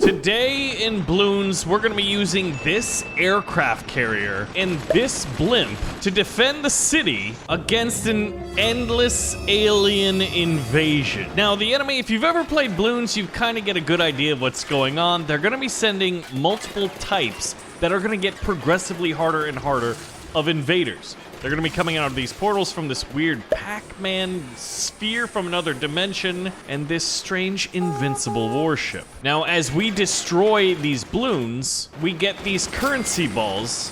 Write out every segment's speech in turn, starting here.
Today in Bloons, we're gonna be using this aircraft carrier and this blimp to defend the city against an endless alien invasion. Now, the enemy, if you've ever played Bloons, you kind of get a good idea of what's going on. They're gonna be sending multiple types that are gonna get progressively harder and harder of invaders. They're gonna be coming out of these portals from this weird Pac-Man sphere from another dimension and this strange invincible warship. Now, as we destroy these balloons, we get these currency balls.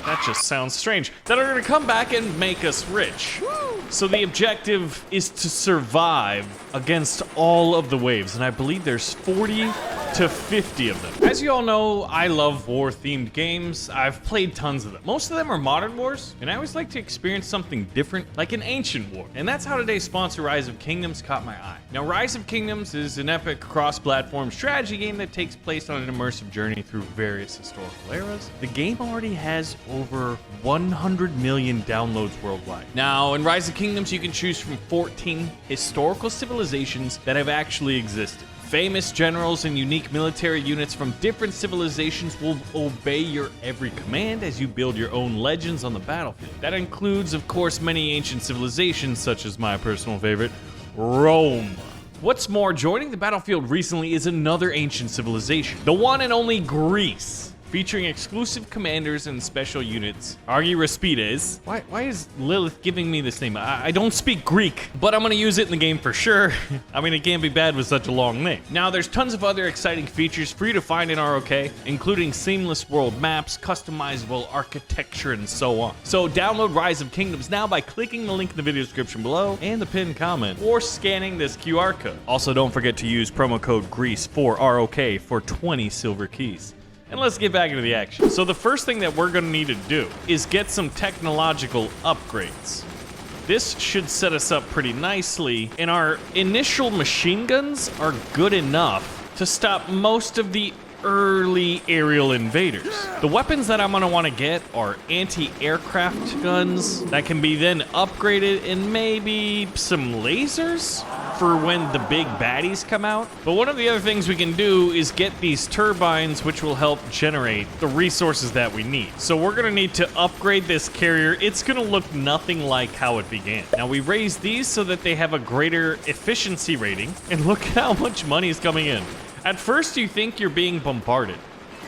That just sounds strange. That are gonna come back and make us rich. So the objective is to survive against all of the waves, and I believe there's 40 to 50 of them. As you all know, I love war-themed games. I've played tons of them. Most of them are modern wars, and I always like to experience something different, like an ancient war. And that's how today's sponsor, Rise of Kingdoms, caught my eye. Now, Rise of Kingdoms is an epic cross-platform strategy game that takes place on an immersive journey through various historical eras. The game already has over 100 million downloads worldwide. Now, in Rise of Kingdoms, you can choose from 14 historical civilizations that have actually existed. Famous generals and unique military units from different civilizations will obey your every command as you build your own legends on the battlefield. That includes, of course, many ancient civilizations, such as my personal favorite, Rome. What's more, joining the battlefield recently is another ancient civilization, the one and only Greece. Featuring exclusive commanders and special units. Argyraspides. Why is Lilith giving me this name? I don't speak Greek, but I'm gonna use it in the game for sure. I mean, it can't be bad with such a long name. Now, there's tons of other exciting features for you to find in ROK, including seamless world maps, customizable architecture, and so on. So download Rise of Kingdoms now by clicking the link in the video description below and the pinned comment, or scanning this QR code. Also, don't forget to use promo code GREASE for ROK for 20 silver keys. And let's get back into the action. So the first thing that we're gonna need to do is get some technological upgrades. This should set us up pretty nicely, and our initial machine guns are good enough to stop most of the early aerial invaders. The weapons that I'm gonna wanna get are anti-aircraft guns that can be then upgraded, and maybe some lasers for when the big baddies come out. But one of the other things we can do is get these turbines, which will help generate the resources that we need. So we're gonna need to upgrade this carrier. It's gonna look nothing like how it began. Now, we raise these so that they have a greater efficiency rating, and look at how much money is coming in. At first, you think you're being bombarded,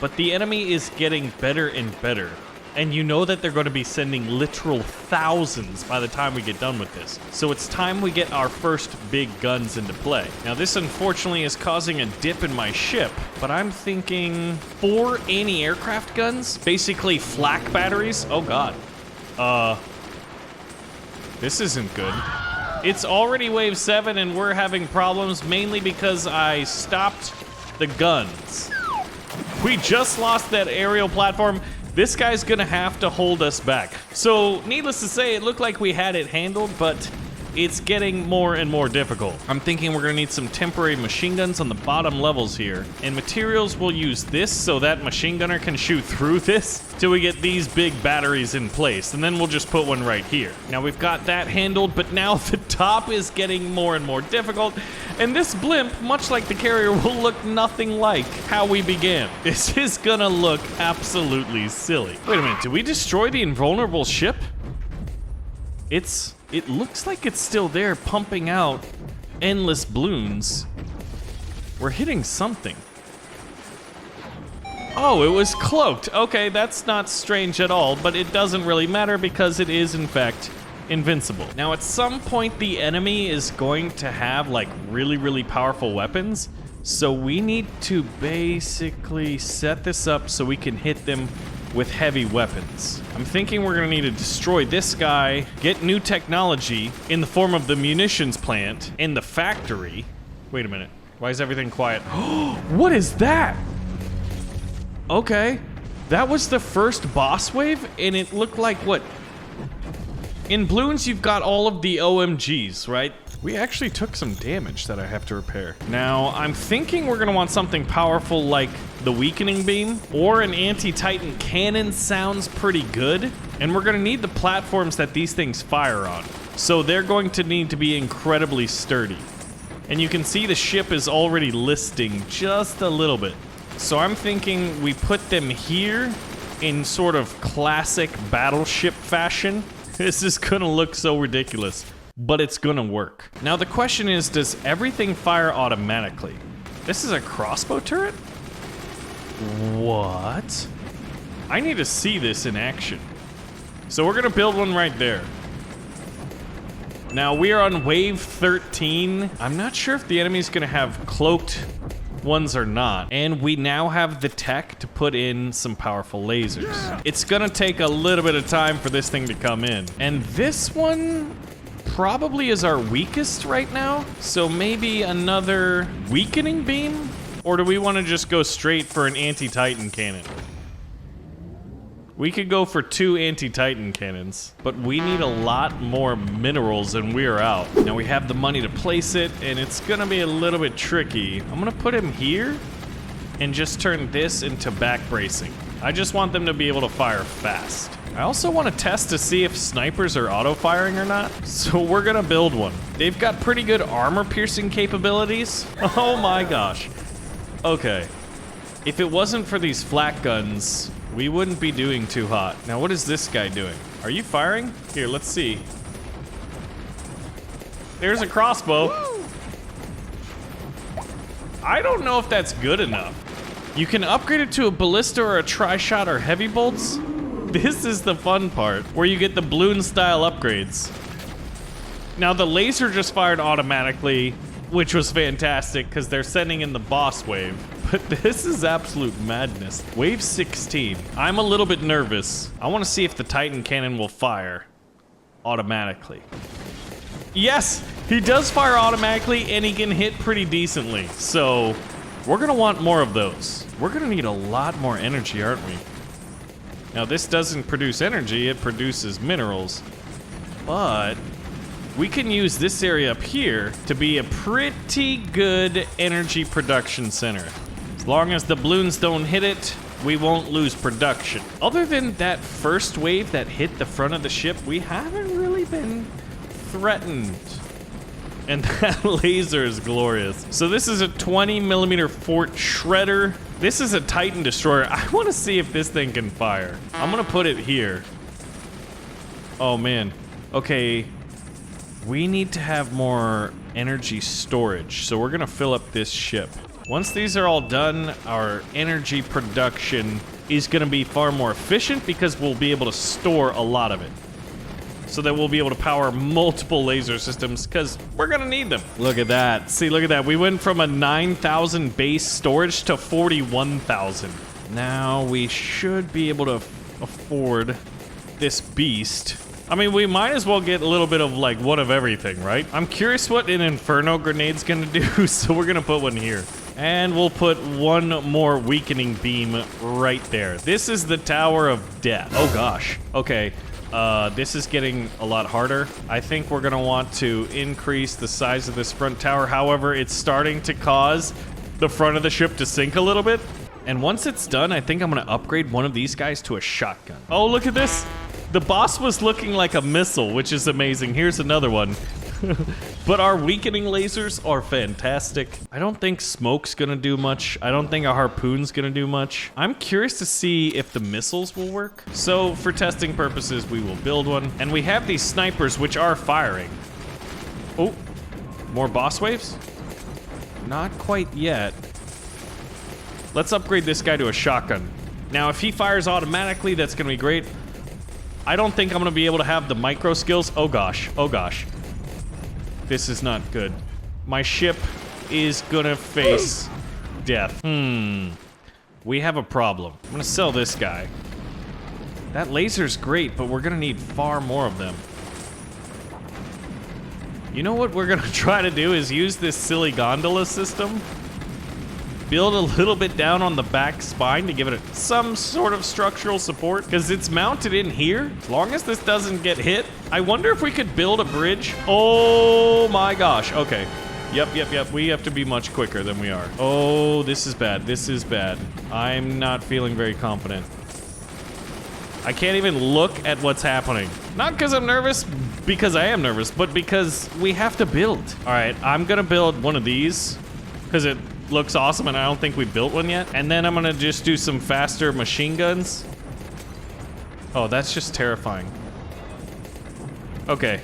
but the enemy is getting better and better. And you know that they're going to be sending literal thousands by the time we get done with this. So it's time we get our first big guns into play. Now, this unfortunately is causing a dip in my ship, but I'm thinking 4 anti-aircraft guns, basically flak batteries. Oh God. This isn't good. It's already wave 7 and we're having problems, mainly because I stopped the guns. We just lost that aerial platform. This guy's gonna have to hold us back. So, needless to say, it looked like we had it handled, but it's getting more and more difficult. I'm thinking we're gonna need some temporary machine guns on the bottom levels here. And materials, we'll use this so that machine gunner can shoot through this till we get these big batteries in place. And then we'll just put one right here. Now we've got that handled, but now the top is getting more and more difficult. And this blimp, much like the carrier, will look nothing like how we began. This is gonna look absolutely silly. Wait a minute, did we destroy the invulnerable ship? It looks like it's still there, pumping out endless balloons. We're hitting something. Oh, it was cloaked. Okay, that's not strange at all, but it doesn't really matter because it is, in fact, invincible. Now, at some point, the enemy is going to have, like, really, really powerful weapons. So we need to basically set this up so we can hit them with heavy weapons. I'm thinking we're gonna need to destroy this guy, get new technology in the form of the munitions plant and the factory. Wait a minute, why is everything quiet? What is that? Okay, that was the first boss wave, and it looked like what? In Bloons, you've got all of the OMGs, right? We actually took some damage that I have to repair. Now, I'm thinking we're gonna want something powerful like the weakening beam, or an anti-Titan cannon sounds pretty good. And we're gonna need the platforms that these things fire on. So they're going to need to be incredibly sturdy. And you can see the ship is already listing just a little bit. So I'm thinking we put them here in sort of classic battleship fashion. This is gonna look so ridiculous, but it's gonna work. Now the question is, does everything fire automatically? This is a crossbow turret? What? I need to see this in action. So we're gonna build one right there. Now we are on wave 13. I'm not sure if the enemy's gonna have cloaked ones or not. And we now have the tech to put in some powerful lasers. Yeah. It's gonna take a little bit of time for this thing to come in. And this one probably is our weakest right now. So maybe another weakening beam? Or do we want to just go straight for an anti-Titan cannon? We could go for 2 anti-Titan cannons, but we need a lot more minerals and we're out. Now we have the money to place it, and it's gonna be a little bit tricky. I'm gonna put him here and just turn this into back bracing. I just want them to be able to fire fast. I also want to test to see if snipers are auto-firing or not, so we're gonna build one. They've got pretty good armor-piercing capabilities. Oh my gosh. Okay. If it wasn't for these flak guns, we wouldn't be doing too hot. Now, what is this guy doing? Are you firing? Here, let's see. There's a crossbow. Woo! I don't know if that's good enough. You can upgrade it to a ballista or a tri-shot or heavy bolts. This is the fun part, where you get the balloon style upgrades. Now, the laser just fired automatically, which was fantastic because they're sending in the boss wave. But this is absolute madness. Wave 16. I'm a little bit nervous. I want to see if the Titan cannon will fire automatically. Yes, he does fire automatically and he can hit pretty decently. So we're gonna want more of those. We're gonna need a lot more energy, aren't we? Now this doesn't produce energy, it produces minerals. But we can use this area up here to be a pretty good energy production center. As long as the balloons don't hit it, we won't lose production. Other than that first wave that hit the front of the ship, we haven't really been threatened. And that laser is glorious. So this is a 20mm Fort Shredder. This is a Titan destroyer. I want to see if this thing can fire. I'm gonna put it here. Oh man. Okay. We need to have more energy storage, so we're gonna fill up this ship. Once these are all done, our energy production is gonna be far more efficient because we'll be able to store a lot of it. So that we'll be able to power multiple laser systems, because we're gonna need them. Look at that. See, look at that. We went from a 9,000 base storage to 41,000. Now we should be able to afford this beast. I mean, we might as well get a little bit of, like, one of everything, right? I'm curious what an Inferno grenade's gonna do, so we're gonna put one here. And we'll put one more weakening beam right there. This is the Tower of Death. Oh, gosh. Okay, this is getting a lot harder. I think we're gonna want to increase the size of this front tower. However, it's starting to cause the front of the ship to sink a little bit. And once it's done, I think I'm gonna upgrade one of these guys to a shotgun. Oh, look at this. The boss was looking like a missile, which is amazing. Here's another one. But our weakening lasers are fantastic. I don't think smoke's gonna do much. I don't think a harpoon's gonna do much. I'm curious to see if the missiles will work. So for testing purposes, we will build one. And we have these snipers which are firing. Oh, more boss waves? Not quite yet. Let's upgrade this guy to a shotgun. Now, if he fires automatically, that's gonna be great. I don't think I'm gonna be able to have the micro skills. Oh gosh, oh gosh. This is not good. My ship is gonna face death. We have a problem. I'm gonna sell this guy. That laser's great, but we're gonna need far more of them. You know what we're gonna try to do is use this silly gondola system. Build a little bit down on the back spine to give it some sort of structural support, because it's mounted in here. As long as this doesn't get hit, I wonder if we could build a bridge. Oh my gosh, okay. Yep, we have to be much quicker than we are. Oh, this is bad, this is bad. I'm not feeling very confident. I can't even look at what's happening. Not because I'm nervous, because I am nervous, but because we have to build. All right, I'm gonna build one of these, because it looks awesome, and I don't think we built one yet. And then I'm gonna just do some faster machine guns. Oh, that's just terrifying. Okay.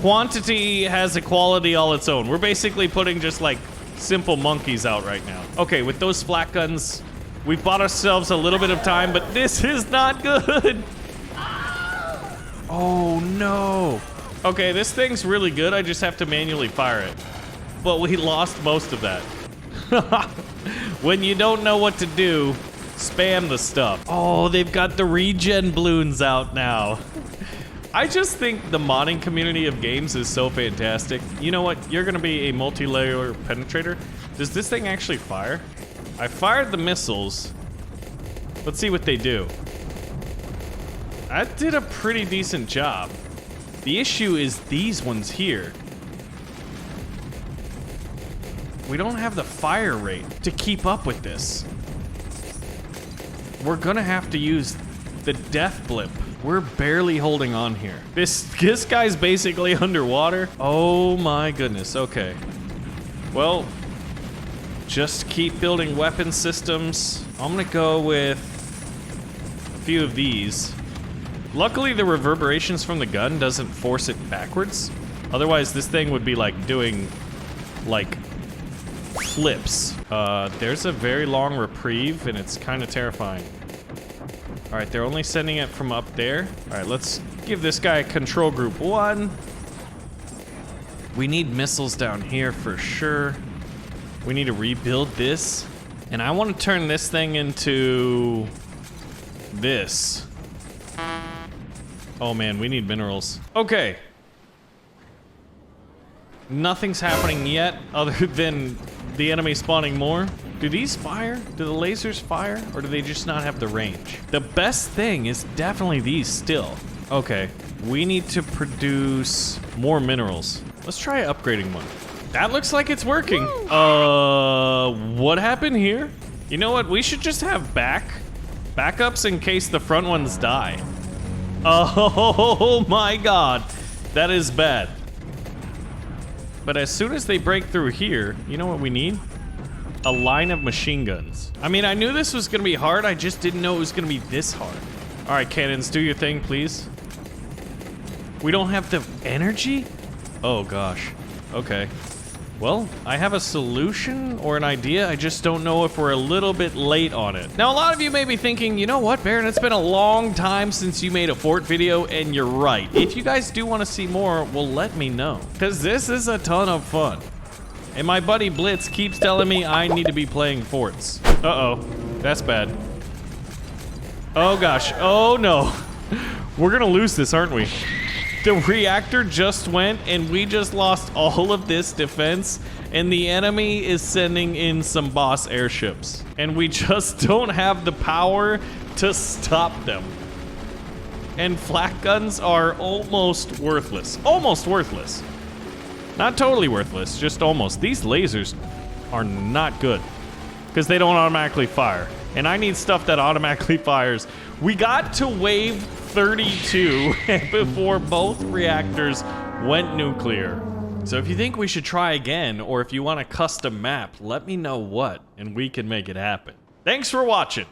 Quantity has a quality all its own. We're basically putting just like simple monkeys out right now. Okay, with those flat guns, we've bought ourselves a little bit of time, but this is not good. Oh no. Okay, this thing's really good. I just have to manually fire it. But we lost most of that. When you don't know what to do, spam the stuff. Oh, they've got the regen balloons out now. I just think the modding community of games is so fantastic. You know what? You're gonna be a multi-layer penetrator. Does this thing actually fire? I fired the missiles. Let's see what they do. That did a pretty decent job. The issue is these ones here. We don't have the fire rate to keep up with this. We're gonna have to use the death blimp. We're barely holding on here. This guy's basically underwater. Oh my goodness, okay. Well, just keep building weapon systems. I'm gonna go with a few of these. Luckily, the reverberations from the gun doesn't force it backwards. Otherwise, this thing would be like doing, like, flips. There's a very long reprieve, and it's kind of terrifying. All right, they're only sending it from up there. All right, let's give this guy control group 1. We need missiles down here for sure. We need to rebuild this. And I want to turn this thing into this. Oh man, we need minerals. Okay. Nothing's happening yet other than the enemy spawning more. Do these fire? Do the lasers fire? Or do they just not have the range? The best thing is definitely these still. Okay, we need to produce more minerals. Let's try upgrading one. That looks like it's working. What happened here? You know what? We should just have backups in case the front ones die. Oh my god. That is bad. But as soon as they break through here, you know what we need? A line of machine guns. I mean, I knew this was gonna be hard, I just didn't know it was gonna be this hard. All right, cannons, do your thing, please. We don't have the energy? Oh gosh, okay. Well, I have a solution or an idea, I just don't know if we're a little bit late on it. Now, a lot of you may be thinking, you know what, Baron, it's been a long time since you made a fort video, and you're right. If you guys do want to see more, well, let me know, because this is a ton of fun. And my buddy Blitz keeps telling me I need to be playing forts. Uh-oh, that's bad. Oh gosh, oh no. We're gonna lose this, aren't we? The reactor just went and we just lost all of this defense, and the enemy is sending in some boss airships. And we just don't have the power to stop them. And flak guns are almost worthless. Almost worthless. Not totally worthless, just almost. These lasers are not good because they don't automatically fire. And I need stuff that automatically fires. We got to wave 32 before both reactors went nuclear. So if you think we should try again, or if you want a custom map, let me know what, and we can make it happen. Thanks for watching.